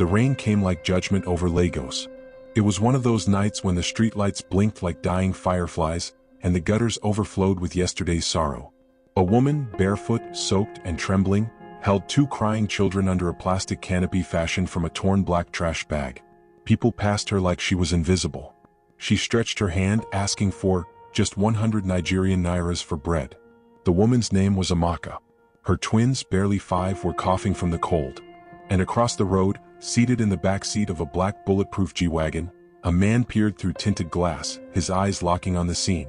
The rain came like judgment over Lagos. It was one of those nights when the streetlights blinked like dying fireflies, and the gutters overflowed with yesterday's sorrow. A woman, barefoot, soaked, and trembling, held two crying children under a plastic canopy fashioned from a torn black trash bag. People passed her like she was invisible. She stretched her hand, asking for just 100 Nigerian nairas for bread. The woman's name was Amaka. Her twins, barely 5, were coughing from the cold. And across the road, seated in the back seat of a black bulletproof G-Wagon, a man peered through tinted glass, his eyes locking on the scene.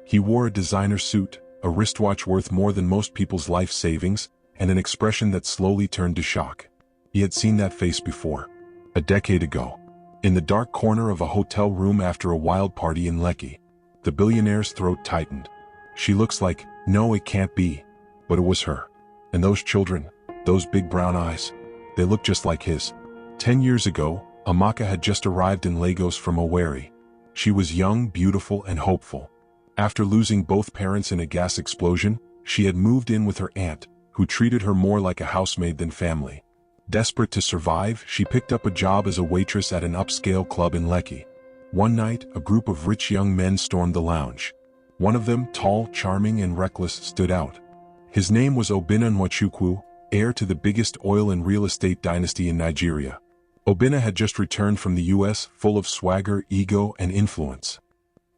He wore a designer suit, a wristwatch worth more than most people's life savings, and an expression that slowly turned to shock. He had seen that face before. A decade ago. In the dark corner of a hotel room after a wild party in Lekki. The billionaire's throat tightened. She looks like, no, it can't be. But it was her. And those children, those big brown eyes, they looked just like his. 10 years ago, Amaka had just arrived in Lagos from Owerri. She was young, beautiful, and hopeful. After losing both parents in a gas explosion, she had moved in with her aunt, who treated her more like a housemaid than family. Desperate to survive, she picked up a job as a waitress at an upscale club in Lekki. One night, a group of rich young men stormed the lounge. One of them, tall, charming, and reckless, stood out. His name was Obinna Nwachukwu, heir to the biggest oil and real estate dynasty in Nigeria. Obinna had just returned from the US, full of swagger, ego, and influence.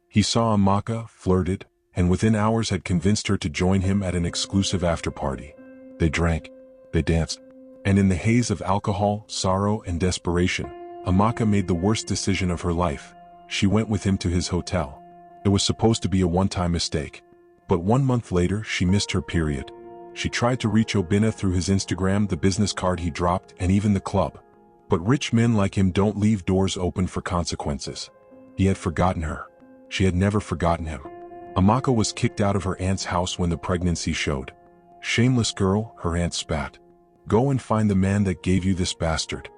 He saw Amaka, flirted, and within hours had convinced her to join him at an exclusive after-party. They drank, they danced, and in the haze of alcohol, sorrow, and desperation, Amaka made the worst decision of her life. She went with him to his hotel. It was supposed to be a one-time mistake. But 1 month later, she missed her period. She tried to reach Obinna through his Instagram, the business card he dropped, and even the club. But rich men like him don't leave doors open for consequences. He had forgotten her. She had never forgotten him. Amaka was kicked out of her aunt's house when the pregnancy showed. Shameless girl, her aunt spat. Go and find the man that gave you this bastard.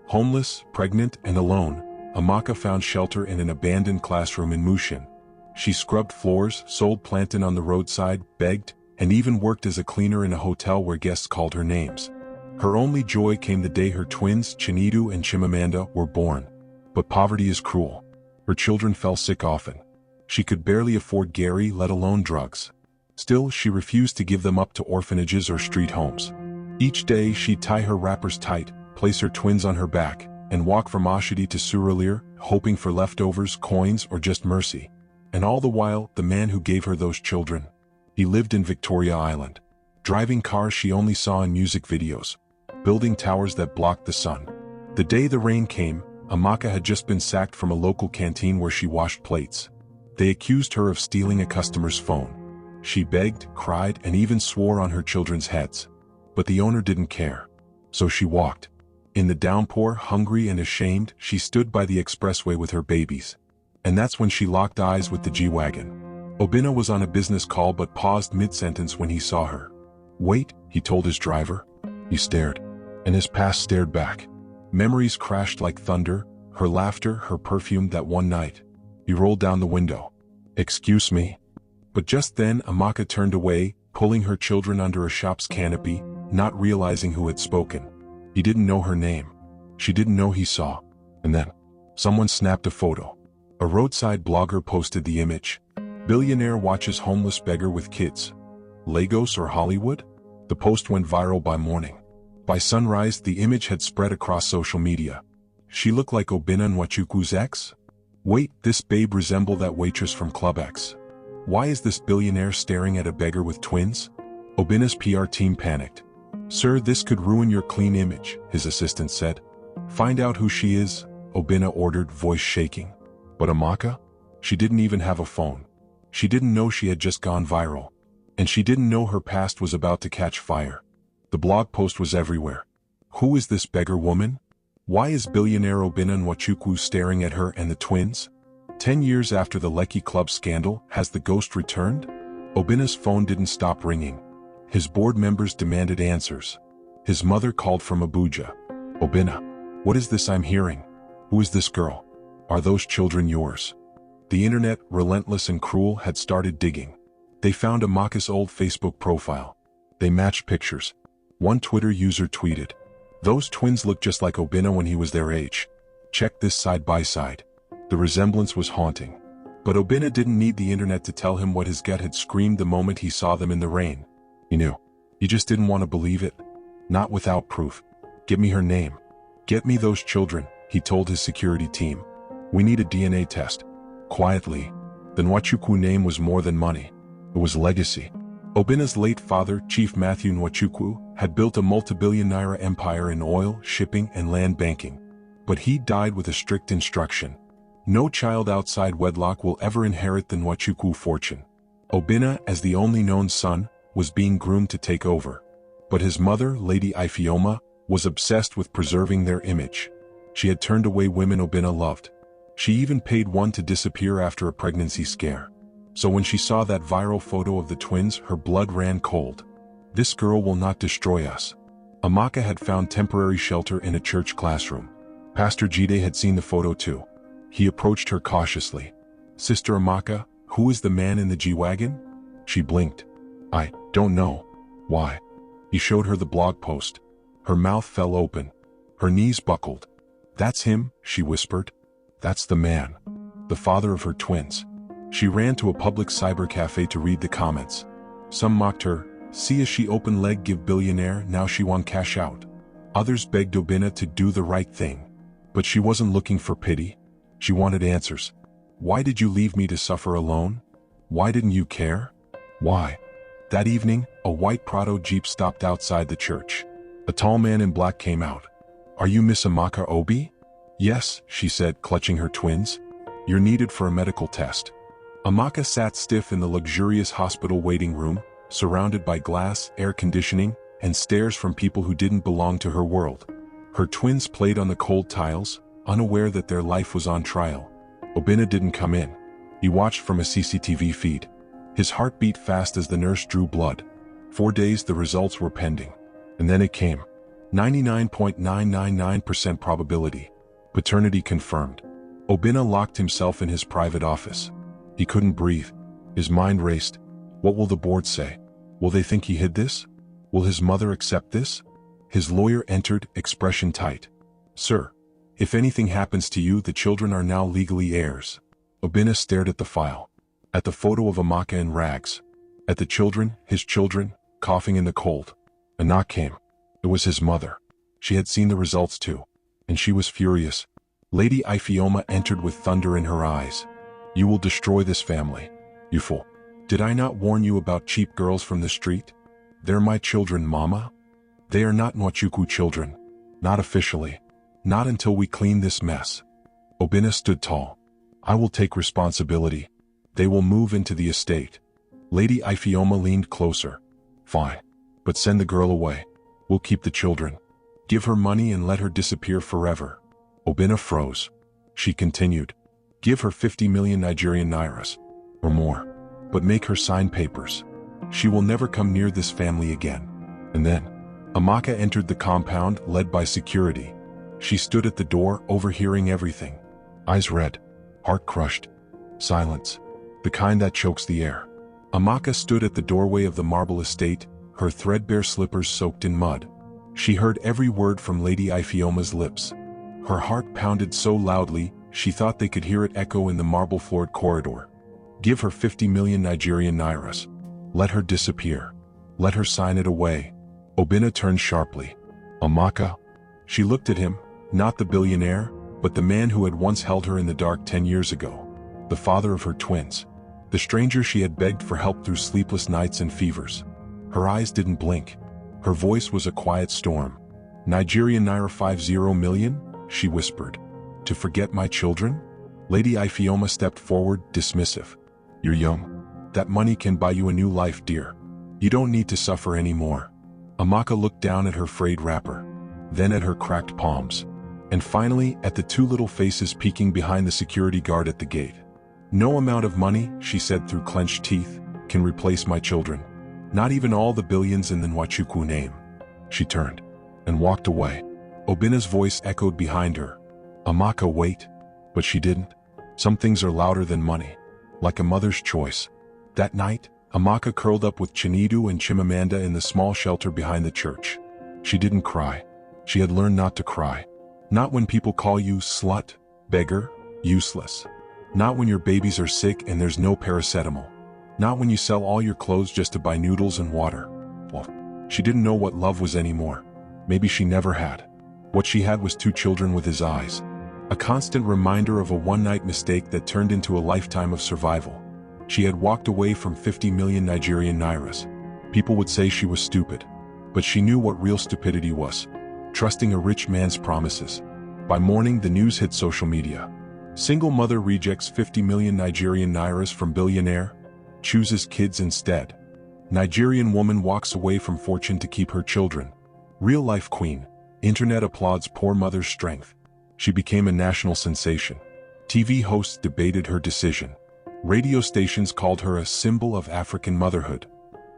Homeless, pregnant, and alone, Amaka found shelter in an abandoned classroom in Mushin. She scrubbed floors, sold plantain on the roadside, begged, and even worked as a cleaner in a hotel where guests called her names. Her only joy came the day her twins, Chinedu and Chimamanda, were born. But poverty is cruel. Her children fell sick often. She could barely afford Gary, let alone drugs. Still, she refused to give them up to orphanages or street homes. Each day, she'd tie her wrappers tight, place her twins on her back, and walk from Oshodi to Surulere, hoping for leftovers, coins, or just mercy. And all the while, the man who gave her those children, he lived in Victoria Island, driving cars she only saw in music videos, building towers that blocked the sun. The day the rain came, Amaka had just been sacked from a local canteen where she washed plates. They accused her of stealing a customer's phone. She begged, cried, and even swore on her children's heads. But the owner didn't care. So she walked. In the downpour, hungry and ashamed, she stood by the expressway with her babies. And that's when she locked eyes with the G-Wagon. Obinna was on a business call but paused mid-sentence when he saw her. Wait, he told his driver. He stared. And his past stared back. Memories crashed like thunder, her laughter, her perfume that one night. He rolled down the window. Excuse me. But just then Amaka turned away, pulling her children under a shop's canopy, not realizing who had spoken. He didn't know her name. She didn't know he saw. And then, someone snapped a photo. A roadside blogger posted the image. Billionaire watches homeless beggar with kids. Lagos or Hollywood? The post went viral by morning. By sunrise, the image had spread across social media. She looked like Obinna Nwachukwu's ex? Wait, this babe resembled that waitress from Club X. Why is this billionaire staring at a beggar with twins? Obinna's PR team panicked. Sir, this could ruin your clean image, his assistant said. Find out who she is, Obinna ordered, voice shaking. But Amaka? She didn't even have a phone. She didn't know she had just gone viral. And she didn't know her past was about to catch fire. The blog post was everywhere. Who is this beggar woman? Why is billionaire Obinna Nwachukwu staring at her and the twins? 10 years after the Lekki Club scandal, has the ghost returned? Obinna's phone didn't stop ringing. His board members demanded answers. His mother called from Abuja. Obinna, what is this I'm hearing? Who is this girl? Are those children yours? The internet, relentless and cruel, had started digging. They found Amaka's old Facebook profile. They matched pictures. One Twitter user tweeted, Those twins looked just like Obinna when he was their age. Check this side by side. The resemblance was haunting. But Obinna didn't need the internet to tell him what his gut had screamed the moment he saw them in the rain. He knew. He just didn't want to believe it. Not without proof. Give me her name. Get me those children, he told his security team. We need a DNA test. Quietly. The Nwachukwu name was more than money. It was legacy. Obinna's late father, Chief Matthew Nwachukwu, had built a multi-billion naira empire in oil, shipping, and land banking. But he died with a strict instruction. No child outside wedlock will ever inherit the Nwachukwu fortune. Obinna, as the only known son, was being groomed to take over. But his mother, Lady Ifeoma, was obsessed with preserving their image. She had turned away women Obinna loved. She even paid one to disappear after a pregnancy scare. So when she saw that viral photo of the twins, her blood ran cold. This girl will not destroy us. Amaka had found temporary shelter in a church classroom. Pastor Jide had seen the photo too. He approached her cautiously. Sister Amaka, who is the man in the G-Wagon? She blinked. I don't know. Why? He showed her the blog post. Her mouth fell open. Her knees buckled. That's him, she whispered. That's the man. The father of her twins. She ran to a public cyber cafe to read the comments. Some mocked her. See as she open leg give billionaire, now she want cash out. Others begged Obinna to do the right thing. But she wasn't looking for pity. She wanted answers. Why did you leave me to suffer alone? Why didn't you care? Why? That evening, a white Prado Jeep stopped outside the church. A tall man in black came out. Are you Miss Amaka Obi? Yes, she said, clutching her twins. You're needed for a medical test. Amaka sat stiff in the luxurious hospital waiting room, surrounded by glass, air conditioning, and stares from people who didn't belong to her world. Her twins played on the cold tiles, unaware that their life was on trial. Obinna didn't come in. He watched from a CCTV feed. His heart beat fast as the nurse drew blood. 4 days the results were pending. And then it came. 99.999% probability. Paternity confirmed. Obinna locked himself in his private office. He couldn't breathe. His mind raced. What will the board say? Will they think he hid this? Will his mother accept this? His lawyer entered, expression tight. Sir, if anything happens to you, the children are now legally heirs. Obinna stared at the file. At the photo of Amaka in rags. At the children, his children, coughing in the cold. A knock came. It was his mother. She had seen the results too. And she was furious. Lady Ifeoma entered with thunder in her eyes. You will destroy this family. You fool. Did I not warn you about cheap girls from the street? They're my children, Mama. They are not Nwachukwu children. Not officially. Not until we clean this mess. Obinna stood tall. I will take responsibility. They will move into the estate. Lady Ifeoma leaned closer. Fine. But send the girl away. We'll keep the children. Give her money and let her disappear forever. Obinna froze. She continued. Give her 50 million Nigerian nairas. Or more. But make her sign papers. She will never come near this family again. And then, Amaka entered the compound, led by security. She stood at the door, overhearing everything. Eyes red. Heart crushed. Silence. The kind that chokes the air. Amaka stood at the doorway of the marble estate, her threadbare slippers soaked in mud. She heard every word from Lady Ifeoma's lips. Her heart pounded so loudly, she thought they could hear it echo in the marble-floored corridor. Give her 50 million Nigerian nairas. Let her disappear. Let her sign it away. Obinna turned sharply. Amaka? She looked at him, not the billionaire, but the man who had once held her in the dark 10 years ago. The father of her twins. The stranger she had begged for help through sleepless nights and fevers. Her eyes didn't blink. Her voice was a quiet storm. Nigerian naira 50 million? She whispered. To forget my children? Lady Ifeoma stepped forward, dismissive. You're young. That money can buy you a new life, dear. You don't need to suffer anymore. Amaka looked down at her frayed wrapper, then at her cracked palms, and finally at the two little faces peeking behind the security guard at the gate. No amount of money, she said through clenched teeth, can replace my children. Not even all the billions in the Nwachukwu name. She turned and walked away. Obinna's voice echoed behind her. Amaka, wait. But she didn't. Some things are louder than money. Like a mother's choice. That night, Amaka curled up with Chinedu and Chimamanda in the small shelter behind the church. She didn't cry. She had learned not to cry. Not when people call you slut, beggar, useless. Not when your babies are sick and there's no paracetamol. Not when you sell all your clothes just to buy noodles and water. Well, she didn't know what love was anymore. Maybe she never had. What she had was 2 children with his eyes. A constant reminder of a one-night mistake that turned into a lifetime of survival. She had walked away from 50 million Nigerian nairas. People would say she was stupid. But she knew what real stupidity was. Trusting a rich man's promises. By morning, the news hit social media. Single mother rejects 50 million Nigerian nairas from billionaire, chooses kids instead. Nigerian woman walks away from fortune to keep her children. Real-life queen. Internet applauds poor mother's strength. She became a national sensation. TV hosts debated her decision. Radio stations called her a symbol of African motherhood.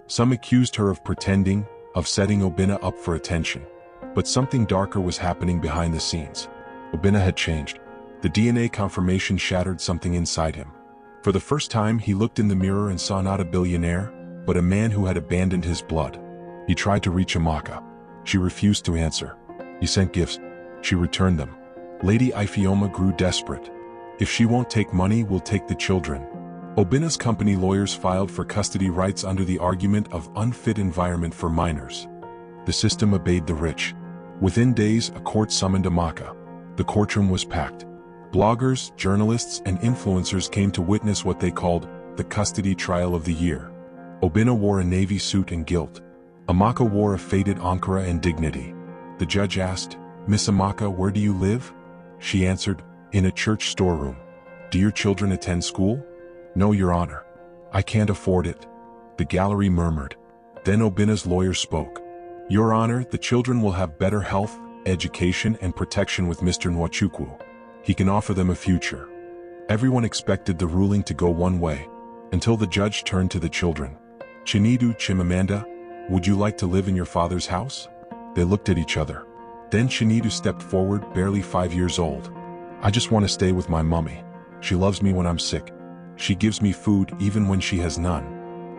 Some accused her of pretending, of setting Obinna up for attention. But something darker was happening behind the scenes. Obinna had changed. The DNA confirmation shattered something inside him. For the first time, he looked in the mirror and saw not a billionaire, but a man who had abandoned his blood. He tried to reach Amaka. She refused to answer. He sent gifts. She returned them. Lady Ifeoma grew desperate. If she won't take money, we'll take the children. Obinna's company lawyers filed for custody rights under the argument of unfit environment for minors. The system obeyed the rich. Within days, a court summoned Amaka. The courtroom was packed. Bloggers, journalists, and influencers came to witness what they called the custody trial of the year. Obinna wore a navy suit and gilt. Amaka wore a faded ankara and dignity. The judge asked, "Miss Amaka, where do you live?" She answered, "In a church storeroom." "Do your children attend school?" "No, Your Honor. I can't afford it." The gallery murmured. Then Obinna's lawyer spoke. "Your Honor, the children will have better health, education, and protection with Mr. Nwachukwu. He can offer them a future." Everyone expected the ruling to go one way, until the judge turned to the children. "Chinedu, Chimamanda, would you like to live in your father's house?" They looked at each other. Then Chinedu stepped forward, barely 5 years old. "I just want to stay with my mummy. She loves me when I'm sick. She gives me food even when she has none."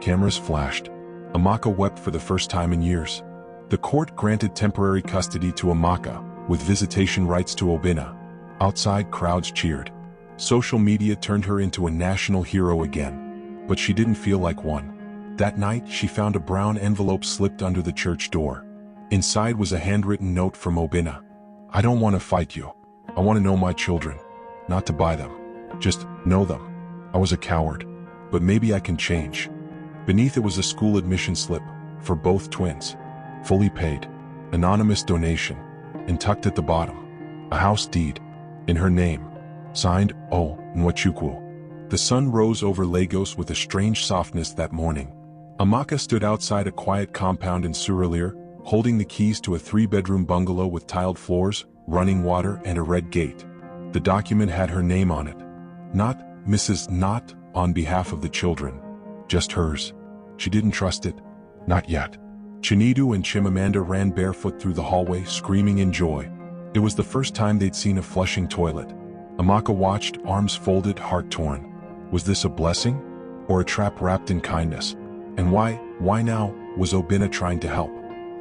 Cameras flashed. Amaka wept for the first time in years. The court granted temporary custody to Amaka, with visitation rights to Obinna. Outside, crowds cheered. Social media turned her into a national hero again. But she didn't feel like one. That night, she found a brown envelope slipped under the church door. Inside was a handwritten note from Obinna. "I don't want to fight you. I want to know my children. Not to buy them. Just know them. I was a coward. But maybe I can change." Beneath it was a school admission slip, for both twins. Fully paid. Anonymous donation. And tucked at the bottom, a house deed. In her name. Signed, O. Nwachukwu. The sun rose over Lagos with a strange softness that morning. Amaka stood outside a quiet compound in Surulere, holding the keys to a 3-bedroom bungalow with tiled floors, running water, and a red gate. The document had her name on it. Not Mrs. Not on behalf of the children. Just hers. She didn't trust it. Not yet. Chinedu and Chimamanda ran barefoot through the hallway, screaming in joy. It was the first time they'd seen a flushing toilet. Amaka watched, arms folded, heart torn. Was this a blessing? Or a trap wrapped in kindness? And why now, was Obinna trying to help?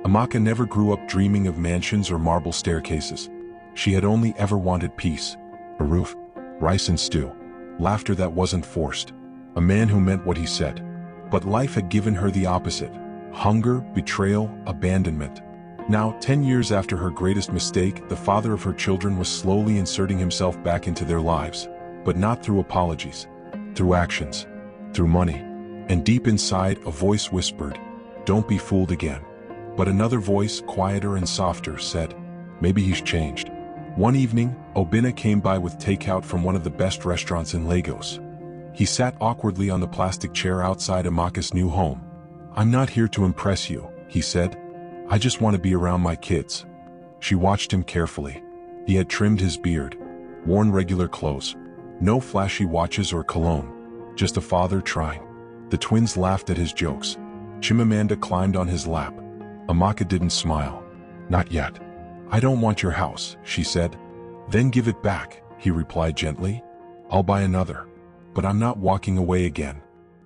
Amaka never grew up dreaming of mansions or marble staircases. She had only ever wanted peace. A roof, rice and stew. Laughter that wasn't forced. A man who meant what he said. But life had given her the opposite. Hunger, betrayal, abandonment. Now, 10 years after her greatest mistake, the father of her children was slowly inserting himself back into their lives. But not through apologies. Through actions. Through money. And deep inside, a voice whispered, "Don't be fooled again." But another voice, quieter and softer, said, "Maybe he's changed." One evening, Obinna came by with takeout from one of the best restaurants in Lagos. He sat awkwardly on the plastic chair outside Amaka's new home. "I'm not here to impress you," he said. "I just want to be around my kids." She watched him carefully. He had trimmed his beard, worn regular clothes. No flashy watches or cologne. Just a father trying. The twins laughed at his jokes. Chimamanda climbed on his lap. Amaka didn't smile. "Not yet." "I don't want your house," she said. "Then give it back," he replied gently. "I'll buy another. But I'm not walking away again."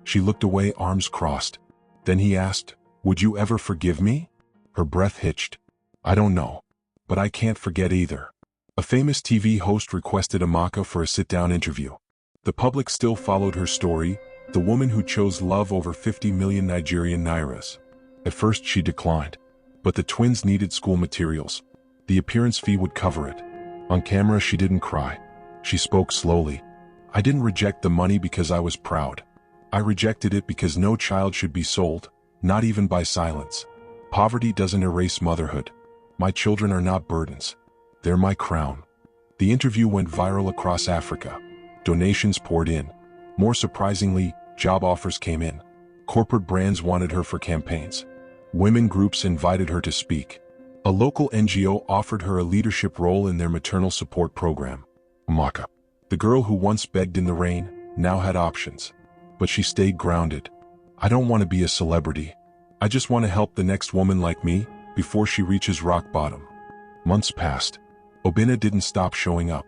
She looked away, arms crossed. Then he asked, "Would you ever forgive me?" Her breath hitched. "I don't know. But I can't forget either. A famous TV host requested Amaka for a sit-down interview. The public still followed her story, the woman who chose love over 50 million Nigerian nairas. At first she declined. But the twins needed school materials. The appearance fee would cover it. On camera she didn't cry. She spoke slowly. I didn't reject the money because I was proud. I rejected it because no child should be sold, not even by silence. Poverty doesn't erase motherhood. My children are not burdens. They're my crown. The interview went viral across Africa. Donations poured in. More surprisingly, job offers came in. Corporate brands wanted her for campaigns. Women groups invited her to speak. A local NGO offered her a leadership role in their maternal support program. Amaka, the girl who once begged in the rain, now had options. But she stayed grounded. I don't want to be a celebrity. I just want to help the next woman like me before she reaches rock bottom. Months passed. Obinna didn't stop showing up.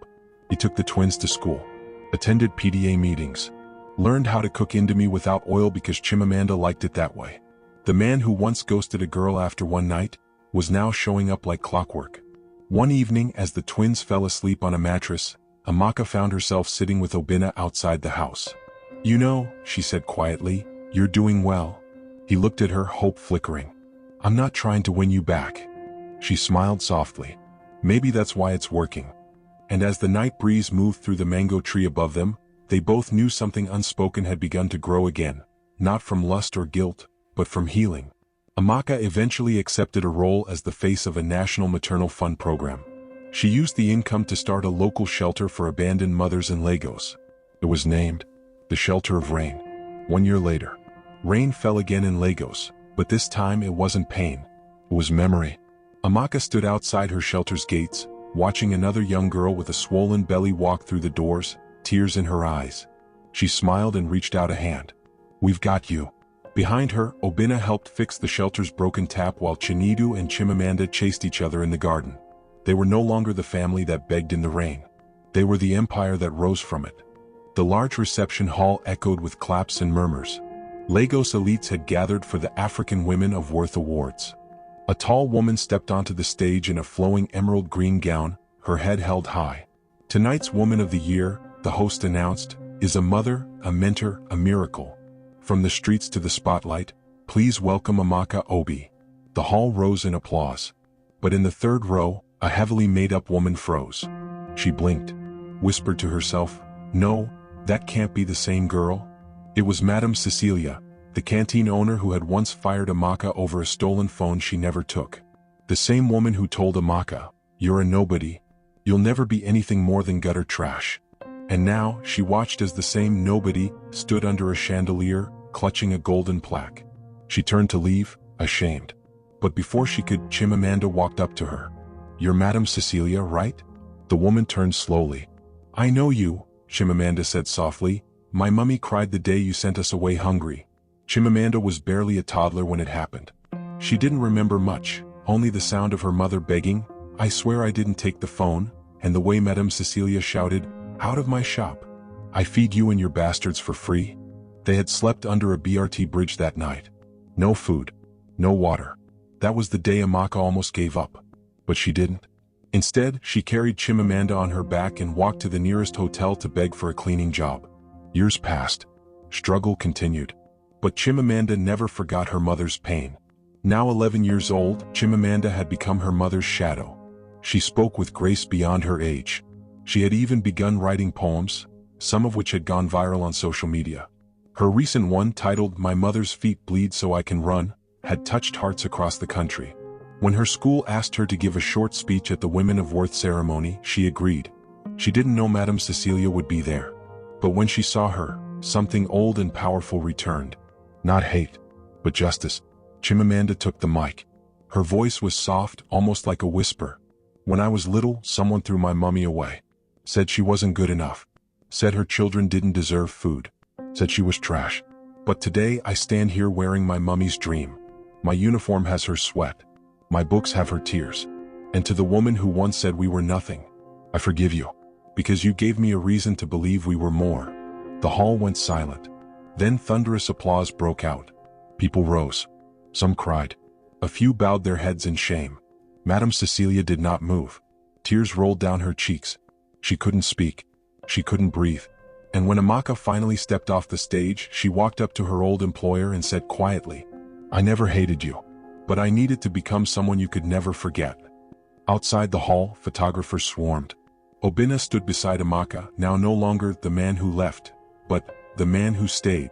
He took the twins to school, attended PTA meetings, learned how to cook indomie without oil because Chimamanda liked it that way. The man who once ghosted a girl after one night was now showing up like clockwork. One evening, as the twins fell asleep on a mattress, Amaka found herself sitting with Obinna outside the house. "You know," she said quietly, "you're doing well." He looked at her, hope flickering. "I'm not trying to win you back." She smiled softly. "Maybe that's why it's working." And as the night breeze moved through the mango tree above them, they both knew something unspoken had begun to grow again, not from lust or guilt, but from healing. Amaka eventually accepted a role as the face of a national maternal fund program. She used the income to start a local shelter for abandoned mothers in Lagos. It was named the Shelter of Rain. 1 year later, rain fell again in Lagos, but this time it wasn't pain. It was memory. Amaka stood outside her shelter's gates, watching another young girl with a swollen belly walk through the doors, tears in her eyes. She smiled and reached out a hand. "We've got you." Behind her, Obinna helped fix the shelter's broken tap while Chinedu and Chimamanda chased each other in the garden. They were no longer the family that begged in the rain. They were the empire that rose from it. The large reception hall echoed with claps and murmurs. Lagos elites had gathered for the African Women of Worth Awards. A tall woman stepped onto the stage in a flowing emerald green gown, her head held high. Tonight's Woman of the Year, the host announced, is a mother, a mentor, a miracle. From the streets to the spotlight, please welcome Amaka Obi. The hall rose in applause. But in the third row, a heavily made-up woman froze. She blinked, whispered to herself, "No, that can't be the same girl." It was Madame Cecilia, the canteen owner who had once fired Amaka over a stolen phone she never took. The same woman who told Amaka, "You're a nobody. You'll never be anything more than gutter trash." And now, she watched as the same nobody stood under a chandelier, clutching a golden plaque. She turned to leave, ashamed. But before she could, Chimamanda walked up to her. "You're Madame Cecilia, right?" The woman turned slowly. "I know you," Chimamanda said softly. "My mummy cried the day you sent us away hungry." Chimamanda was barely a toddler when it happened. She didn't remember much, only the sound of her mother begging, "I swear I didn't take the phone," and the way Madame Cecilia shouted, "Out of my shop. I feed you and your bastards for free." They had slept under a BRT bridge that night. No food. No water. That was the day Amaka almost gave up. But she didn't. Instead, she carried Chimamanda on her back and walked to the nearest hotel to beg for a cleaning job. Years passed. Struggle continued. But Chimamanda never forgot her mother's pain. Now 11 years old, Chimamanda had become her mother's shadow. She spoke with grace beyond her age. She had even begun writing poems, some of which had gone viral on social media. Her recent one, titled "My Mother's Feet Bleed So I Can Run," had touched hearts across the country. When her school asked her to give a short speech at the Women of Worth ceremony, she agreed. She didn't know Madame Cecilia would be there. But when she saw her, something old and powerful returned. Not hate, but justice. Chimamanda took the mic. Her voice was soft, almost like a whisper. "When I was little, someone threw my mummy away. Said she wasn't good enough. Said her children didn't deserve food. Said she was trash. But today I stand here wearing my mummy's dream. My uniform has her sweat. My books have her tears. And to the woman who once said we were nothing, I forgive you. Because you gave me a reason to believe we were more." The hall went silent. Then thunderous applause broke out. People rose. Some cried. A few bowed their heads in shame. Madame Cecilia did not move. Tears rolled down her cheeks. She couldn't speak. She couldn't breathe. And when Amaka finally stepped off the stage, she walked up to her old employer and said quietly, "I never hated you. But I needed to become someone you could never forget." Outside the hall, photographers swarmed. Obinna stood beside Amaka, now no longer the man who left, but the man who stayed.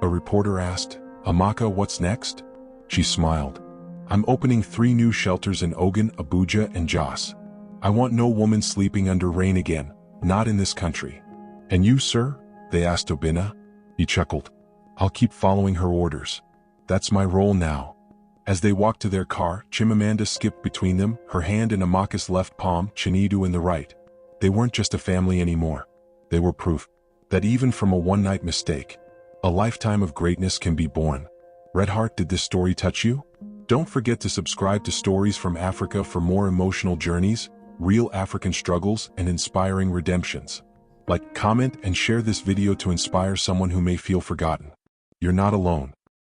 A reporter asked, "Amaka, what's next?" She smiled. "I'm opening 3 new shelters in Ogun, Abuja, and Jos. I want no woman sleeping under rain again, not in this country." "And you, sir?" they asked Obinna. He chuckled. "I'll keep following her orders. That's my role now." As they walked to their car, Chimamanda skipped between them, her hand in Amaka's left palm, Chinedu in the right. They weren't just a family anymore. They were proof that even from a one-night mistake, a lifetime of greatness can be born. Redheart, did this story touch you? Don't forget to subscribe to Stories from Africa for more emotional journeys, real African struggles, and inspiring redemptions. Like, comment, and share this video to inspire someone who may feel forgotten. You're not alone.